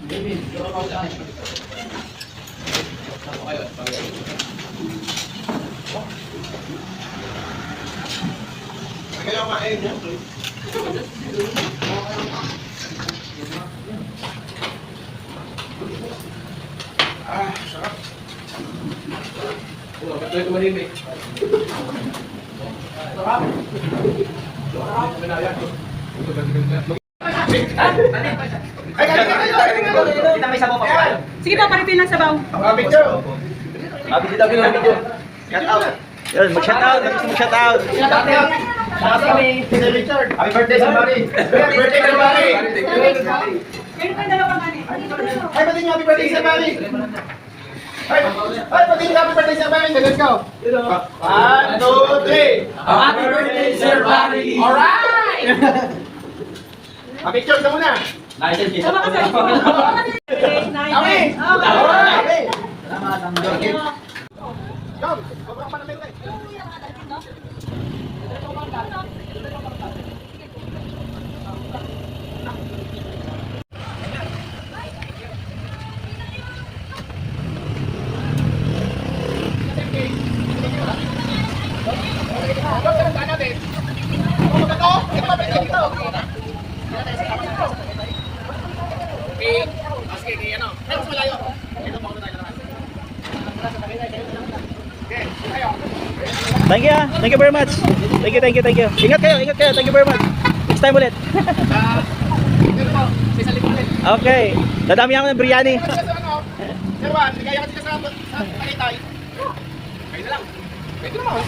Kaya kumain niya. Ah, sarap. Oh, bakit ito malimig? Sarap. Kita may sabaw pa. Sige po, paritin lang sabaw. Picture. Dito video. Shout out. Yun, mag-shout out. Mag-shout out. Happy birthday sa Bari. Happy birthday sa Bari. Meron pa dalawang ani. Ay, pati niyo happy birthday sa Bari. Ay, pati niyo happy birthday sa Bari. Let's go. 1, 2, 3. Happy birthday, Sir Barry. Alright! Picture ka muna. Sama ka sa ito. Kami! Alright! Go! Baba pa namin tayo. Thank you. Thank you very much. Thank you. Ingat kayo. Thank you very much. Next time ulit. Okay. Dadami ako ng biryani. Sir Juan, ligaya ka dito sa Tagaytay. Kayo na lang. Pwede naman.